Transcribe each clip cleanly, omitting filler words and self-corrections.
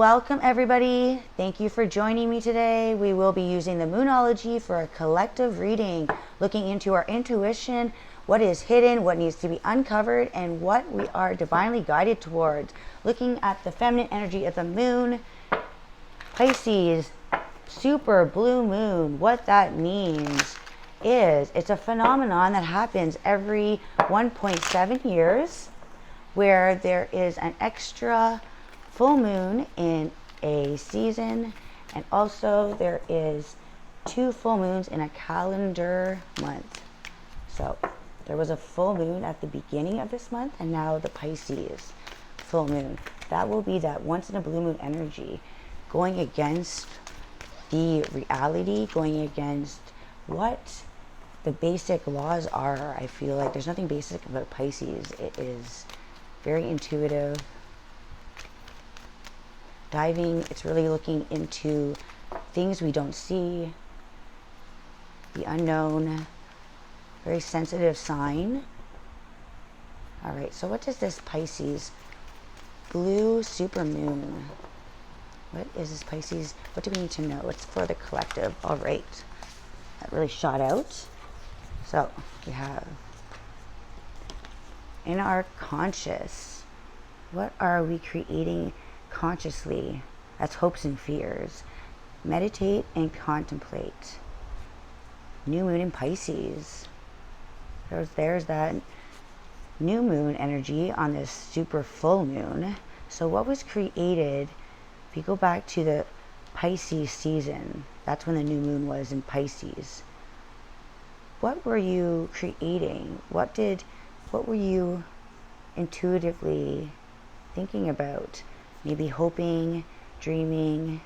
Welcome everybody. Thank you for joining me today. We will be using the Moonology for a collective reading, looking into our intuition, what is hidden, what needs to be uncovered, and what we are divinely guided towards. Looking at the feminine energy of the moon, Pisces, super blue moon. What that means is it's a phenomenon that happens every 1.7 years where there is an extra full moon in a season, and also there is 2 full moons in a calendar month. So there was a full moon at the beginning of this month, and now the Pisces full moon. That will be that once in a blue moon energy, going against the reality, going against what the basic laws are. I feel like there's nothing basic about Pisces. It is very intuitive. Diving, it's really looking into things we don't see, the unknown, very sensitive sign. All right, so what does this Pisces blue supermoon, what is this Pisces, what do we need to know? It's for the collective. All right, that really shot out. So we have in our conscious, what are we creating consciously? That's hopes and fears. Meditate and contemplate. New moon in Pisces. There's that new moon energy on this super full moon. So what was created, if you go back to the Pisces season, that's when the new moon was in Pisces. What were you creating? What were you intuitively thinking about? Maybe hoping, dreaming,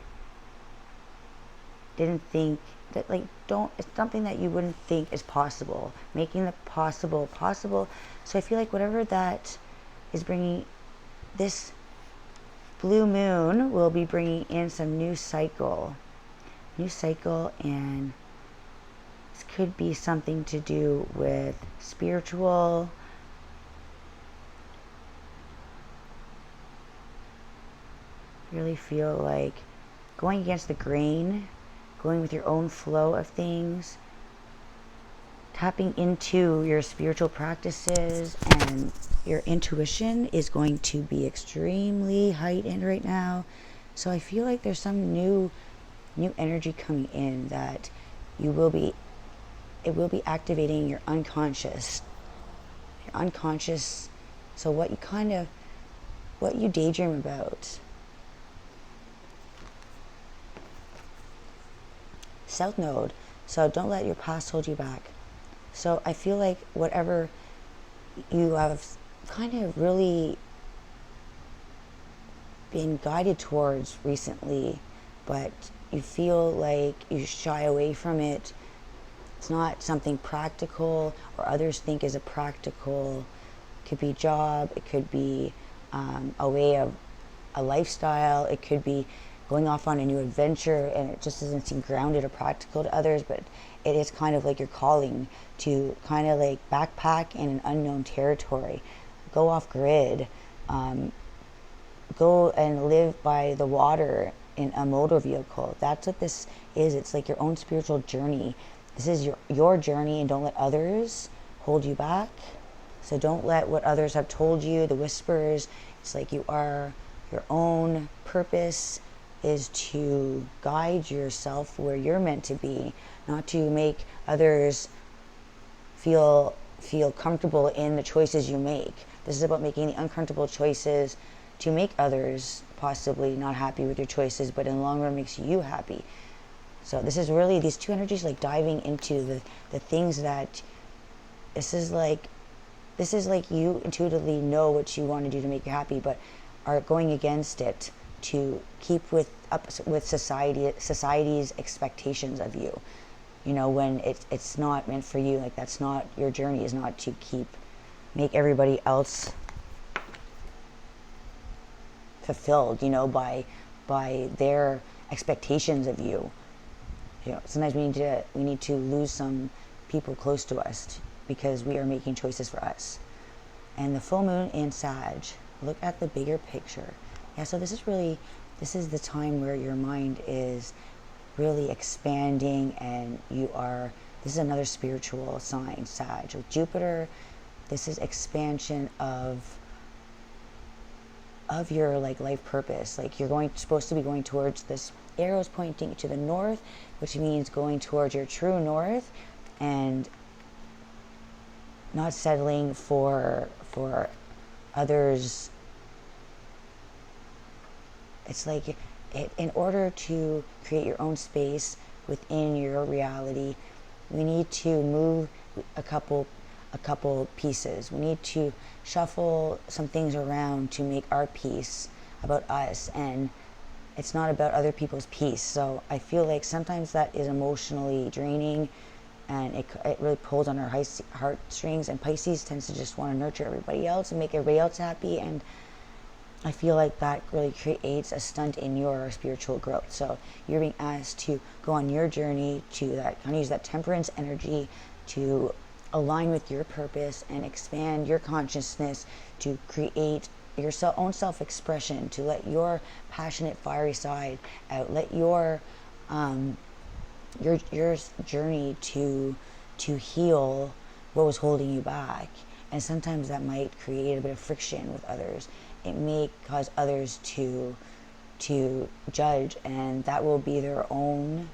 didn't think that, like, it's something that you wouldn't think is possible, making the possible possible. So I feel like whatever that is bringing, this blue moon will be bringing in some new cycle, and this could be something to do with spiritual, really feel like going against the grain, going with your own flow of things, tapping into your spiritual practices, and your intuition is going to be extremely heightened right now. So I feel like there's some new energy coming in that it will be activating your unconscious. So what you daydream about. South node. So don't let your past hold you back. So I feel like whatever you have kind of really been guided towards recently, but you feel like you shy away from it, it's not something practical or others think is a practical, it could be job, it could be a way of a lifestyle, it could be going off on a new adventure, and it just doesn't seem grounded or practical to others, but it is kind of like your calling to kind of like backpack in an unknown territory, go off grid, go and live by the water in a motor vehicle. That's what this is. It's like your own spiritual journey. This is your journey, and don't let others hold you back. So don't let what others have told you, the whispers. It's like you are your own purpose is to guide yourself where you're meant to be, not to make others feel comfortable in the choices you make. This is about making the uncomfortable choices to make others possibly not happy with your choices, but in the long run makes you happy. So this is really, these two energies, like diving into the things that this is like you intuitively know what you want to do to make you happy, but are going against it to keep up with society's expectations of you. You know, when it's not meant for you. Like, that's not your journey, is not to make everybody else fulfilled, you know, by their expectations of you. You know, sometimes we need to lose some people close to us because we are making choices for us. And the full moon in Sag, look at the bigger picture. Yeah, so this is really this is the time where your mind is really expanding, and this is another spiritual sign, Sag. With Jupiter, this is expansion of your like life purpose. Like you're supposed to be going towards this, arrows pointing to the north, which means going towards your true north and not settling for others. It's like in order to create your own space within your reality, we need to move a couple pieces. We need to shuffle some things around to make our peace about us, and it's not about other people's peace. So I feel like sometimes that is emotionally draining, and it really pulls on our heartstrings, and Pisces tends to just want to nurture everybody else and make everybody else happy, and I feel like that really creates a stunt in your spiritual growth. So you're being asked to go on your journey to that, kind of use that temperance energy to align with your purpose and expand your consciousness, to create your own self-expression, to let your passionate, fiery side out, let your journey to heal what was holding you back. And sometimes that might create a bit of friction with others. It may cause others to judge, and that will be their own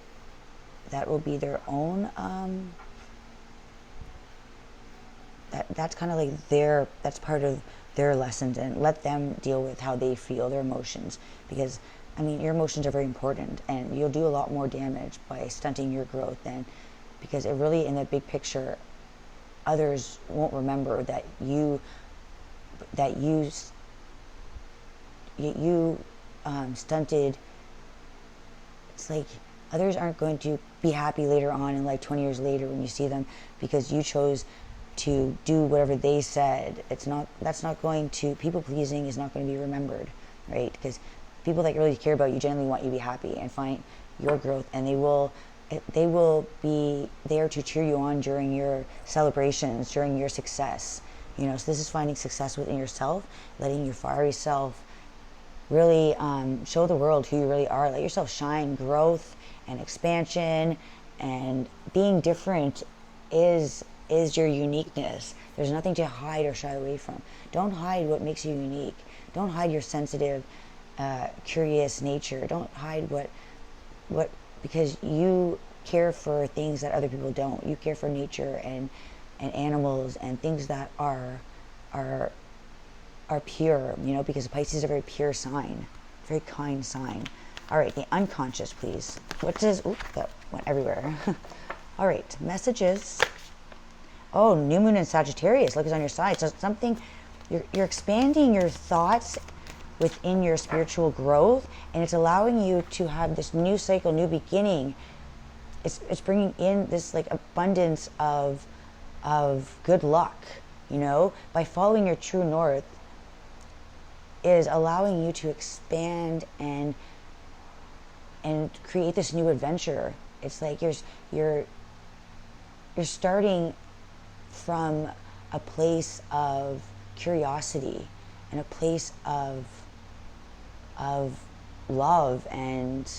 that's kind of like that's part of their lessons, and let them deal with how they feel, their emotions, because I mean your emotions are very important, and you'll do a lot more damage by stunting your growth because it really, in the big picture, others won't remember that you stunted. It's like others aren't going to be happy later on in life, 20 years later, when you see them, because you chose to do whatever they said. That's not going to, people pleasing is not going to be remembered, right? Because people that really care about you generally want you to be happy and find your growth, and they will be there to cheer you on during your celebrations, during your success. So this is finding success within yourself, letting your fiery self really show the world who you really are. Let yourself shine. Growth and expansion and being different is your uniqueness. There's nothing to hide or shy away from. Don't hide what makes you unique. Don't hide your sensitive, curious nature. Don't hide what because you care for things that other people don't. You care for nature and animals and things that are pure, because Pisces is a very pure sign, very kind sign. All right, the unconscious, please. What does, that went everywhere. All right, messages. Oh, new moon in Sagittarius, look, it's on your side. So something, you're expanding your thoughts within your spiritual growth, and it's allowing you to have this new cycle, new beginning. It's bringing in this like abundance of good luck, by following your true north is allowing you to expand and create this new adventure. It's like you're starting from a place of curiosity and a place of love, and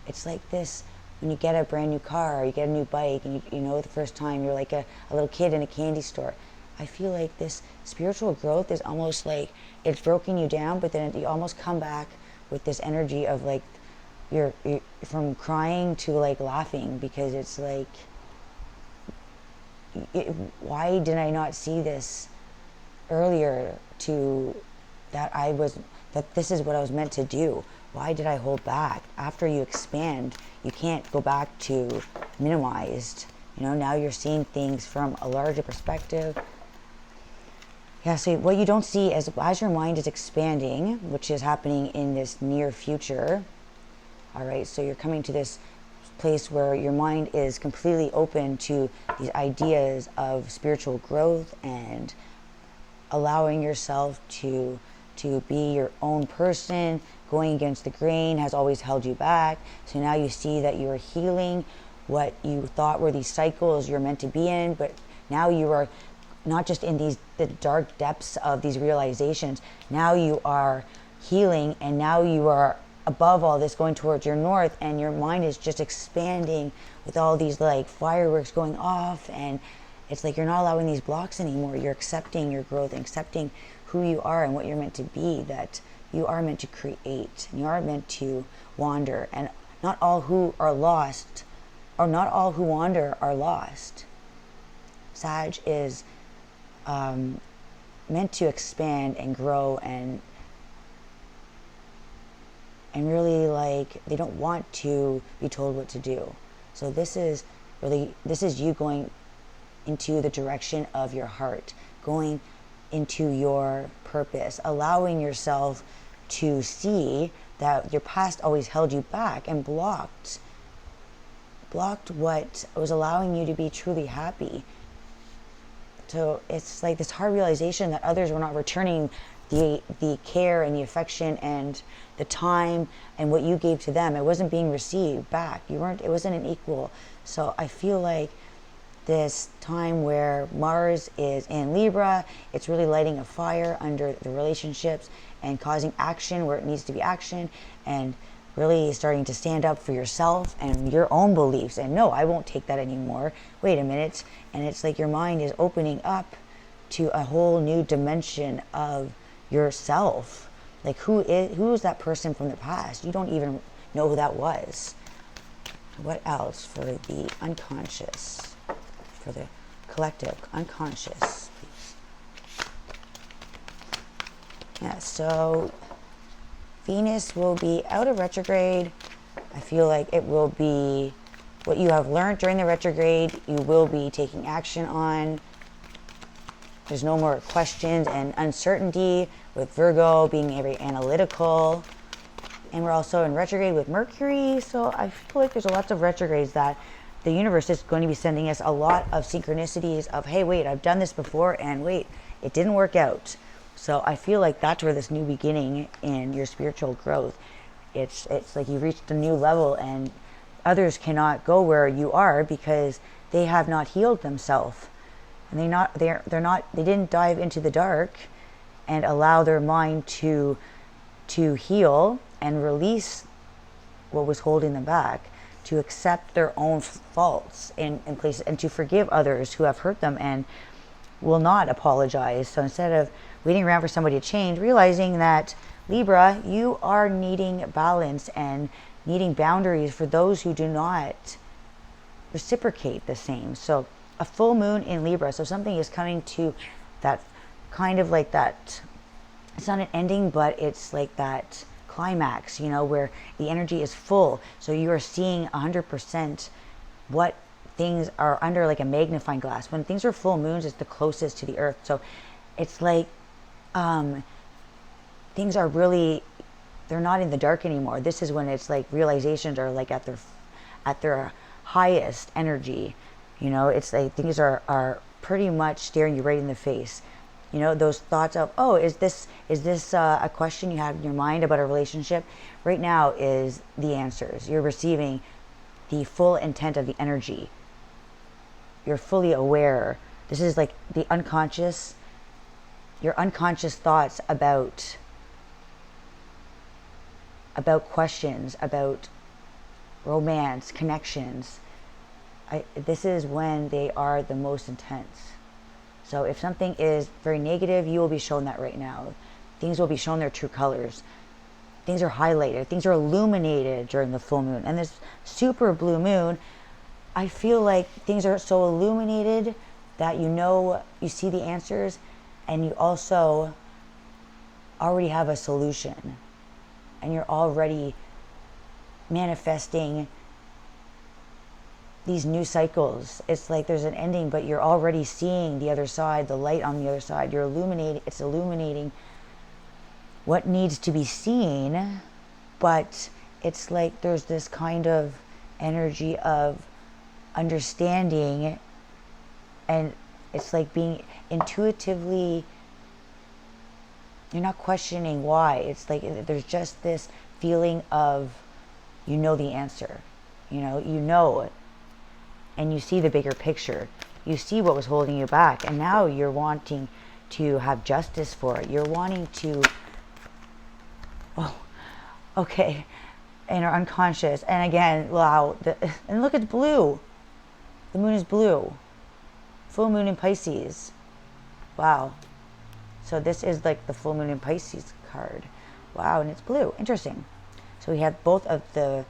it's like this when you get a brand new car or you get a new bike, and the first time you're like a little kid in a candy store. I feel like this spiritual growth is almost like it's broken you down, but then you almost come back with this energy of like you're from crying to like laughing, because it's like, why did I not see this earlier, that this is what I was meant to do? Why did I hold back? After you expand, you can't go back to minimized. Now you're seeing things from a larger perspective. Yeah, so what you don't see as your mind is expanding, which is happening in this near future. All right, so you're coming to this place where your mind is completely open to these ideas of spiritual growth and allowing yourself to be your own person. Going against the grain has always held you back. So now you see that you are healing what you thought were these cycles you're meant to be in, but now you are not just in the dark depths of these realizations. Now you are healing, and now you are above all this going towards your north, and your mind is just expanding with all these like fireworks going off, and it's like you're not allowing these blocks anymore. You're accepting your growth and accepting who you are and what you're meant to be, that you are meant to create and you are meant to wander, and not all who are lost, or not all who wander are lost. Sag is meant to expand and grow, and really, like, they don't want to be told what to do. So this is you going into the direction of your heart, going into your purpose, allowing yourself to see that your past always held you back and blocked what was allowing you to be truly happy. So it's like this hard realization that others were not returning the care and the affection and the time and what you gave to them. It wasn't being received back. It wasn't an equal. So I feel like this time where Mars is in Libra, it's really lighting a fire under the relationships and causing action where it needs to be action, and really starting to stand up for yourself and your own beliefs. And no, I won't take that anymore. Wait a minute. And it's like your mind is opening up to a whole new dimension of yourself. Like, who is that person from the past? You don't even know who that was. What else for the unconscious, for the collective unconscious, please? Yeah, so Venus will be out of retrograde. I feel like it will be what you have learned during the retrograde, you will be taking action on. There's no more questions and uncertainty, with Virgo being very analytical. And we're also in retrograde with Mercury, so I feel like there's lots of retrogrades that the universe is going to be sending us a lot of synchronicities of, hey, wait, I've done this before, and wait, it didn't work out. So I feel like that's where this new beginning in your spiritual growth, it's like you've reached a new level, and others cannot go where you are because they have not healed themselves. And they didn't dive into the dark and allow their mind to heal and release what was holding them back, to accept their own faults in places, and to forgive others who have hurt them and will not apologize. So instead of waiting around for somebody to change, realizing that, Libra, you are needing balance and needing boundaries for those who do not reciprocate the same. So a full moon in Libra, so something is coming to that kind of like that, it's not an ending, but it's like that climax, you know, where the energy is full. So you are seeing 100% what things are under, like a magnifying glass. When things are full moons, it's the closest to the earth. So it's like things are really, they're not in the dark anymore. This is when it's like realizations are like at their highest energy. You know, it's like things are pretty much staring you right in the face. You know, those thoughts of, oh, is this a question you have in your mind about a relationship? Right now is the answers. You're receiving the full intent of the energy. You're fully aware. This is like the unconscious, your unconscious thoughts about questions, about romance, connections. This is when they are the most intense. So if something is very negative, you will be shown that right now. Things will be shown their true colors. Things are highlighted. Things are illuminated during the full moon. And this super blue moon, I feel like things are so illuminated that you see the answers, and you also already have a solution. And you're already manifesting these new cycles. It's like there's an ending, but you're already seeing the other side, the light on the other side. It's illuminating what needs to be seen, but it's like there's this kind of energy of understanding, and it's like being intuitively, you're not questioning why. It's like there's just this feeling of, you know the answer. You know it. And you see the bigger picture. You see what was holding you back, and now you're wanting to have justice for it. You're wanting to Okay, in our unconscious. And again, wow, and look at blue. The moon is blue. Full moon in Pisces. Wow. So this is like the full moon in Pisces card. Wow, and it's blue. Interesting. So we have both of the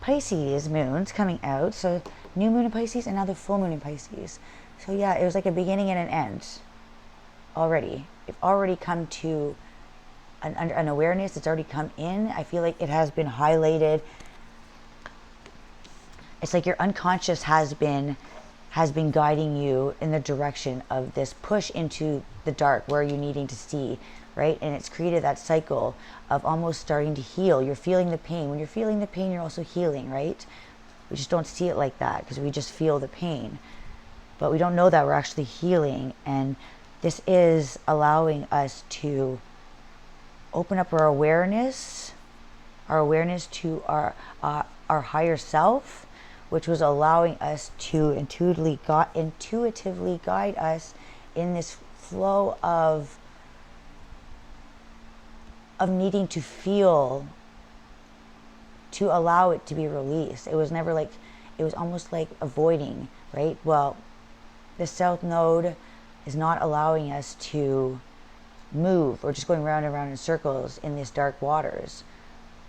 Pisces moons coming out. So new moon in Pisces and now the full moon in Pisces. So yeah, it was like a beginning and an end already. It's already come to an awareness. It's already come in. I feel like it has been highlighted. It's like your unconscious has been guiding you in the direction of this push into the dark where you're needing to see, right? And it's created that cycle of almost starting to heal. You're feeling the pain. When you're feeling the pain, you're also healing, right? We just don't see it like that because we just feel the pain. But we don't know that we're actually healing. And this is allowing us to open up our awareness to our higher self, which was allowing us to intuitively guide us in this flow of needing to feel, to allow it to be released. It was never like, it was almost like avoiding, right? Well, the South Node is not allowing us to move. We're just going round and round in circles in these dark waters,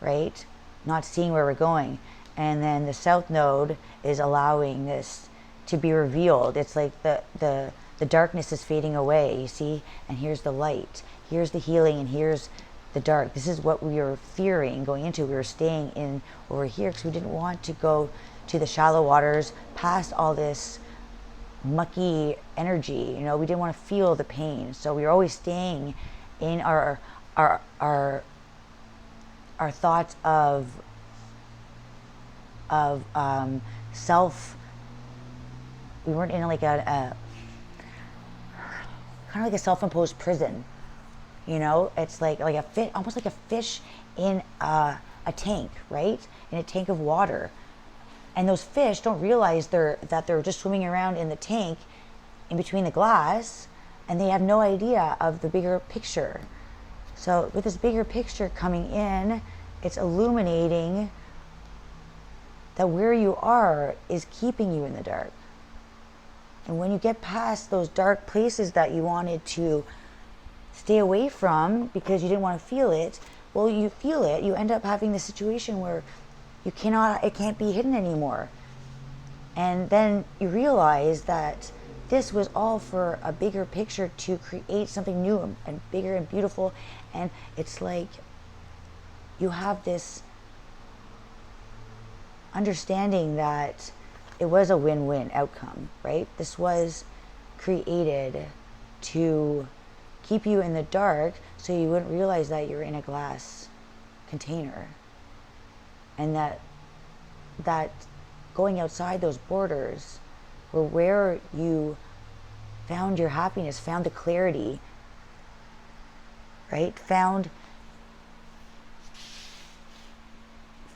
right? Not seeing where we're going. And then the South Node is allowing this to be revealed. It's like the darkness is fading away, you see? And here's the light. Here's the healing, and here's the dark. This is what we were fearing going into. We were staying in over here because we didn't want to go to the shallow waters, past all this mucky energy. You know, we didn't want to feel the pain. So we were always staying in our thoughts of self. We weren't in like a kind of like a self-imposed prison, you know. It's like a fish, almost like a fish in a tank, right? In a tank of water. And those fish don't realize that they're just swimming around in the tank in between the glass, and they have no idea of the bigger picture. So with this bigger picture coming in, it's illuminating that where you are is keeping you in the dark. And when you get past those dark places that you wanted to stay away from because you didn't want to feel it, well, you feel it. You end up having this situation where it can't be hidden anymore. And then you realize that this was all for a bigger picture, to create something new and bigger and beautiful. And it's like you have this understanding that it was a win-win outcome, right? This was created to keep you in the dark so you wouldn't realize that you're in a glass container. And that going outside those borders were where you found your happiness, found the clarity, right? Found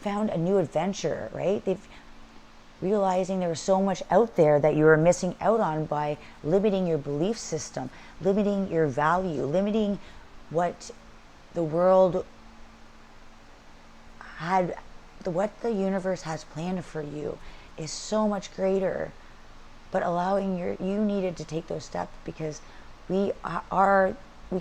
a new adventure, right? Realizing there was so much out there that you were missing out on by limiting your belief system, limiting your value, limiting what the world had, what the universe has planned for you is so much greater. But allowing you needed to take those steps because we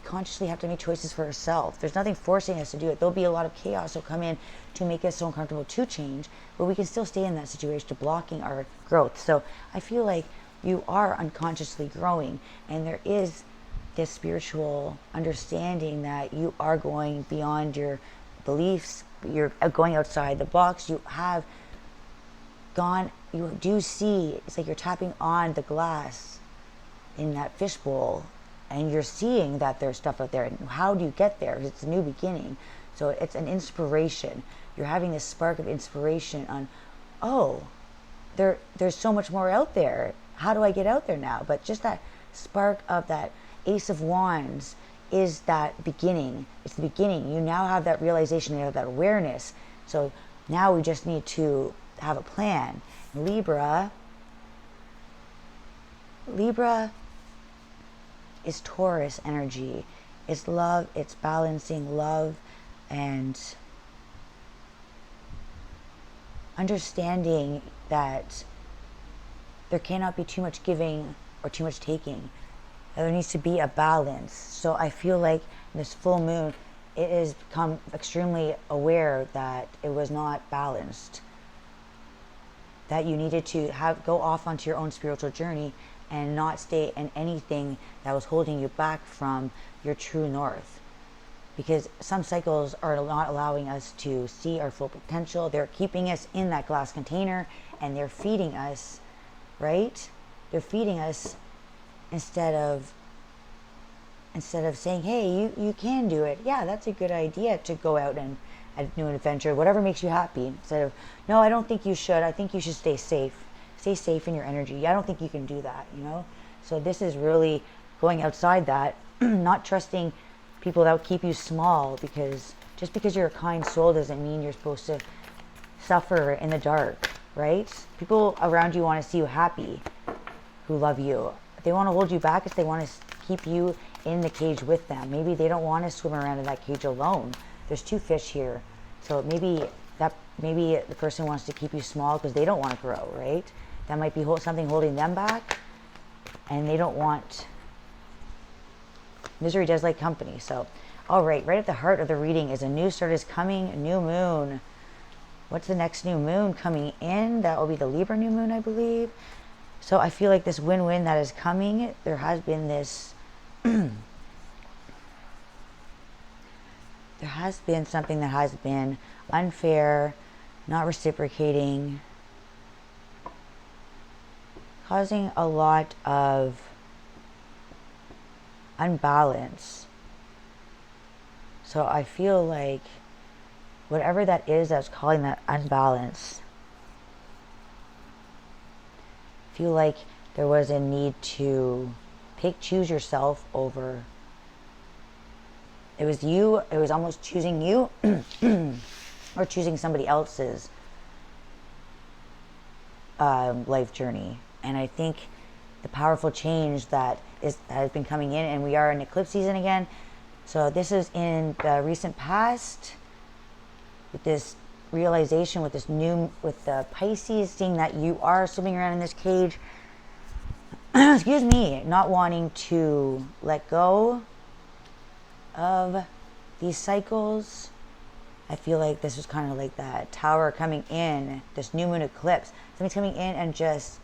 consciously have to make choices for ourselves. There's nothing forcing us to do it. There'll be a lot of chaos will come in to make us so uncomfortable to change, but we can still stay in that situation to blocking our growth. So I feel like you are unconsciously growing, and there is this spiritual understanding that you are going beyond your beliefs. You're going outside the box. You do see, it's like you're tapping on the glass in that fishbowl, and you're seeing that there's stuff out there. And how do you get there? It's a new beginning. So it's an inspiration. You're having this spark of inspiration on, oh, there's so much more out there. How do I get out there now? But just that spark of that Ace of Wands is that beginning. It's the beginning. You now have that realization, you have that awareness. So now we just need to have a plan. Libra is Taurus energy. It's love, it's balancing love and understanding that there cannot be too much giving or too much taking. There needs to be a balance. So I feel like this full moon, it has become extremely aware that it was not balanced, that you needed to go off onto your own spiritual journey and not stay in anything that was holding you back from your true north. Because some cycles are not allowing us to see our full potential. They're keeping us in that glass container, and they're feeding us, right? They're feeding us instead of saying, hey, you can do it. Yeah, that's a good idea to go out and a new adventure, whatever makes you happy. Instead of, no, I don't think you should. I think you should stay safe. Stay safe in your energy. I don't think you can do that, you know? So this is really going outside that, not trusting people that will keep you small, because just because you're a kind soul doesn't mean you're supposed to suffer in the dark, right? People around you want to see you happy, who love you. If they want to hold you back, if they want to keep you in the cage with them. Maybe they don't want to swim around in that cage alone. There's two fish here. So maybe the person wants to keep you small because they don't want to grow, right? That might be something holding them back, and they don't want... Misery does like company. So, all right at the heart of the reading is a new start is coming, a new moon. What's the next new moon coming in? That will be the Libra new moon, I believe. So I feel like this win-win that is coming, there has been this... there has been something that has been unfair, not reciprocating, causing a lot of unbalance. So I feel like whatever that is that's calling that unbalance, I feel like there was a need to choose yourself over... It was you, it was almost choosing you or choosing somebody else's life journey. And I think the powerful change that has been coming in, and we are in eclipse season again. So this is in the recent past, with this realization, with the Pisces, seeing that you are swimming around in this cage. Excuse me, not wanting to let go of these cycles. I feel like this was kind of like that tower coming in, this new moon eclipse. Something's coming in and just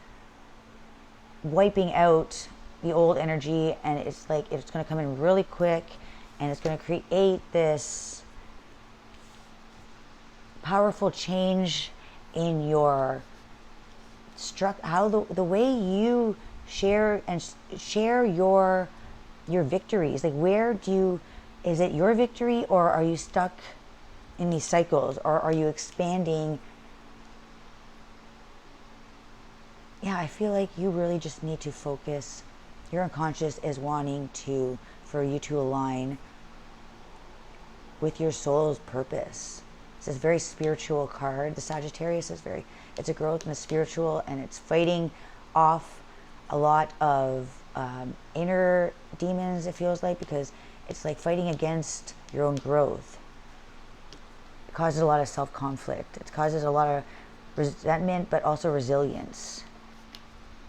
wiping out the old energy, and it's like it's going to come in really quick, and it's going to create this powerful change in your the way you share your victories. Like, is it your victory, or are you stuck in these cycles, or are you expanding? Yeah, I feel like you really just need to focus. Your unconscious is wanting for you to align with your soul's purpose. It's a very spiritual card. The Sagittarius is it's a growth in the spiritual, and it's fighting off a lot of inner demons, it feels like, because it's like fighting against your own growth. It causes a lot of self-conflict. It causes a lot of resentment, but also resilience.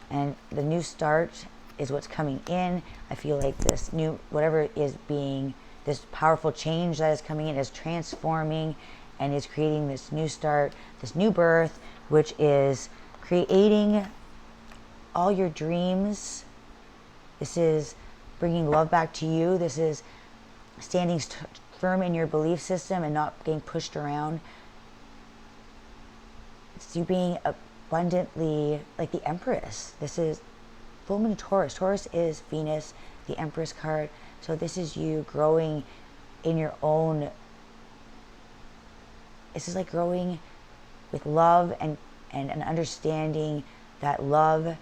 And the new start is what's coming in. I feel like this new, whatever is being, this powerful change that is coming in is transforming and is creating this new start, this new birth, which is creating all your dreams. This is bringing love back to you. This is standing firm in your belief system and not getting pushed around. It's you being abundantly like the Empress. This is full moon Taurus. Taurus is Venus, the Empress card. So this is you growing in your own... This is like growing with love and an understanding that love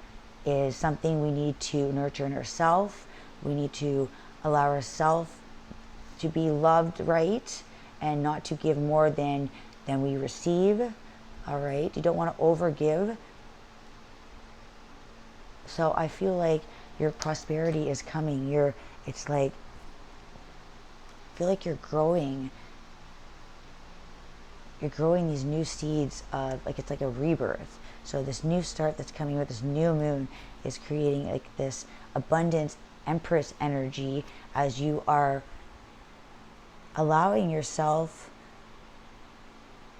is something we need to nurture in ourselves. We need to allow ourselves to be loved right and not to give more than we receive. All right, you don't want to overgive. So I feel like your prosperity is coming. It's like, I feel like you're growing you're growing these new seeds of, like, it's like a rebirth. So this new start that's coming with this new moon is creating like this abundance empress energy, as you are allowing yourself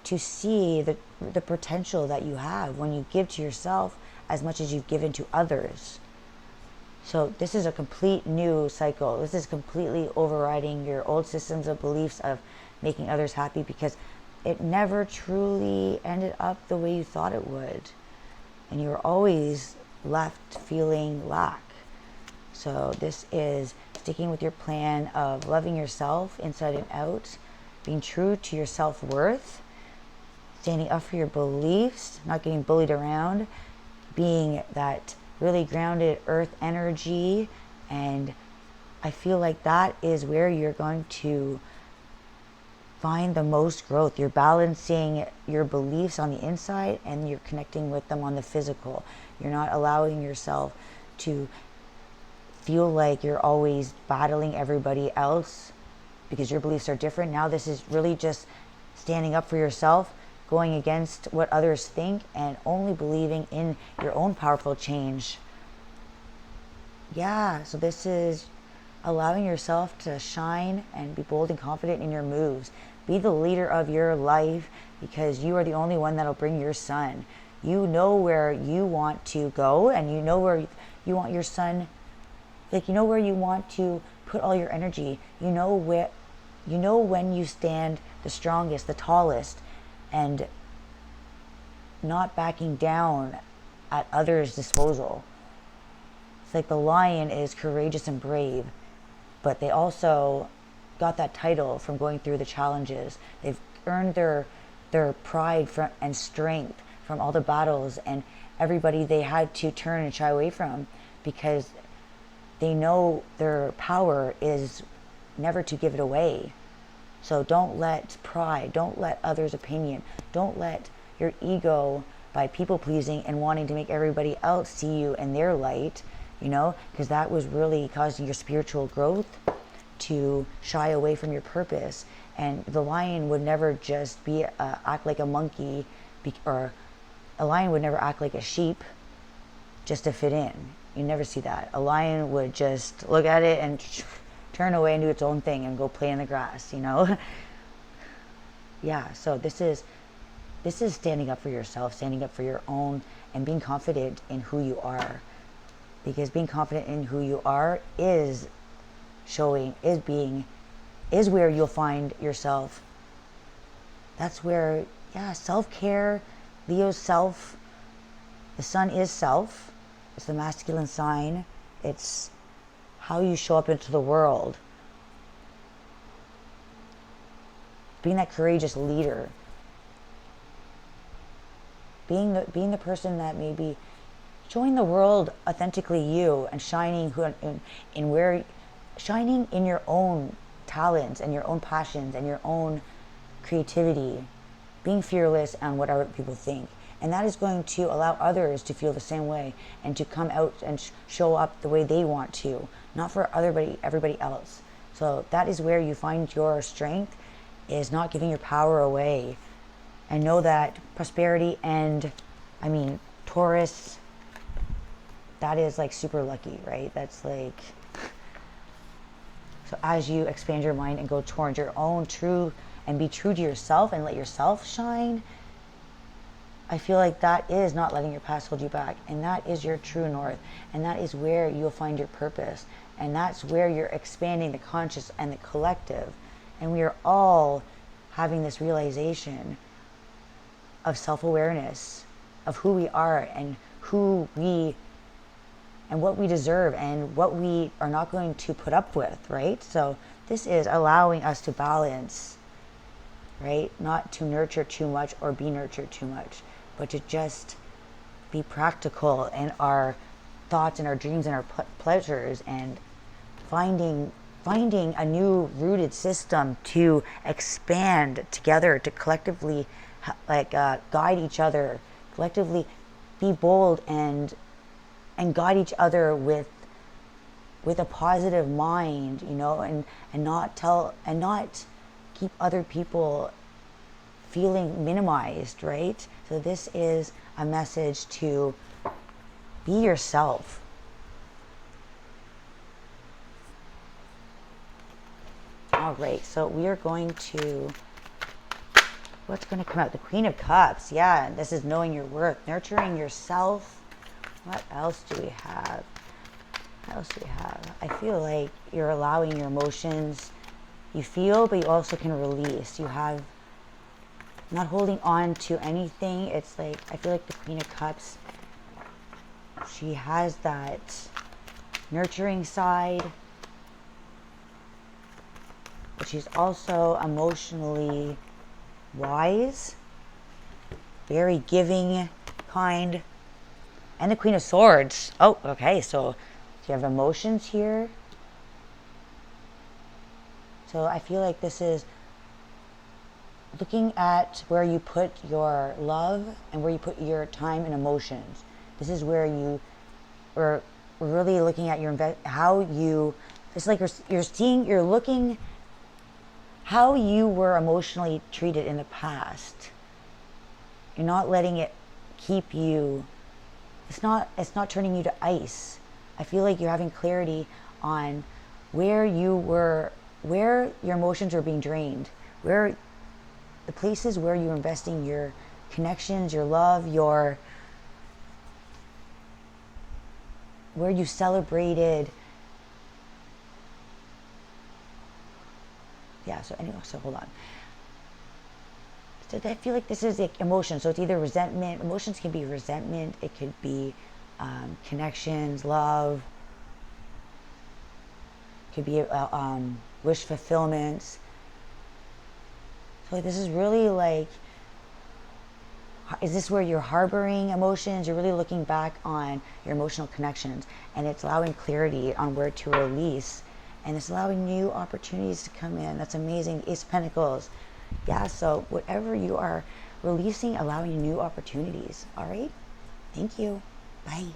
to see the potential that you have when you give to yourself as much as you've given to others. So this is a complete new cycle. This is completely overriding your old systems of beliefs of making others happy, because it never truly ended up the way you thought it would. And you were always left feeling lack. So this is sticking with your plan of loving yourself inside and out, being true to your self-worth, standing up for your beliefs, not getting bullied around, being that really grounded earth energy. And I feel like that is where you're going to find the most growth. You're balancing your beliefs on the inside and you're connecting with them on the physical. You're not allowing yourself to feel like you're always battling everybody else because your beliefs are different. Now this is really just standing up for yourself, going against what others think, and only believing in your own powerful change. Yeah, so this is allowing yourself to shine and be bold and confident in your moves. Be the leader of your life, because you are the only one that'll bring your sun. You know where you want to go, and you know where you want your sun, like, you know where you want to put all your energy. You know when you stand the strongest, the tallest, and not backing down at others' disposal. It's like the lion is courageous and brave, but they also got that title from going through the challenges. They've earned their pride and strength from all the battles and everybody they had to turn and shy away from, because they know their power is never to give it away. So don't let pride, don't let others' opinion, don't let your ego by people pleasing and wanting to make everybody else see you in their light, because that was really causing your spiritual growth to shy away from your purpose. And the lion would never just act like a monkey, or a lion would never act like a sheep just to fit in. You never see that. A lion would just look at it and turn away and do its own thing and go play in the grass, Yeah, so this is standing up for yourself, standing up for your own, and being confident in who you are. Because being confident in who you are is where you'll find yourself. That's where, self-care, Leo's self, the sun is self. It's the masculine sign. It's how you show up into the world. Being that courageous leader. Being the person that maybe showing the world authentically you, and shining in your own talents and your own passions and your own creativity, being fearless on what other people think. And that is going to allow others to feel the same way and to come out and show up the way they want to, not for everybody else. So that is where you find your strength, is not giving your power away. And know that prosperity and, Taurus, that is like super lucky, right? That's like, so as you expand your mind and go towards your own true, and be true to yourself and let yourself shine, I feel like that is not letting your past hold you back. And that is your true north. And that is where you'll find your purpose. And that's where you're expanding the conscious and the collective. And we are all having this realization of self-awareness, of who we are and what we deserve and what we are not going to put up with, right? So this is allowing us to balance, right? Not to nurture too much or be nurtured too much, but to just be practical in our thoughts and our dreams and our pleasures, and finding a new rooted system to expand together, to collectively guide each other, collectively be bold and guide each other with a positive mind, and not keep other people feeling minimized, right? So this is a message to be yourself. All right, so we are going to, what's going to come out? The Queen of Cups. Yeah, this is knowing your worth, nurturing yourself. What else do we have? What else do we have? I feel like you're allowing your emotions. You feel, but you also can release. You have not holding on to anything. It's like, I feel like the Queen of Cups, she has that nurturing side, but she's also emotionally wise, very giving, kind. And the Queen of Swords. Oh, okay, so you have emotions here. So I feel like this is looking at where you put your love and where you put your time and emotions. This is where we're really looking at your how you, it's like you're looking how you were emotionally treated in the past. You're not letting it keep you, it's not turning you to ice. I feel like you're having clarity on where you were, where your emotions are being drained, where the places where you're investing your connections, your love, where you celebrated. Yeah, so anyway, so hold on. So I feel like this is like emotion. So it's either resentment. Emotions can be resentment. It could be connections, love. It could be wish fulfillments. So this is really like, is this where you're harboring emotions? You're really looking back on your emotional connections, and it's allowing clarity on where to release, and it's allowing new opportunities to come in. That's amazing. Ace of Pentacles. Yeah, so whatever you are releasing, allowing new opportunities. All right? Thank you. Bye.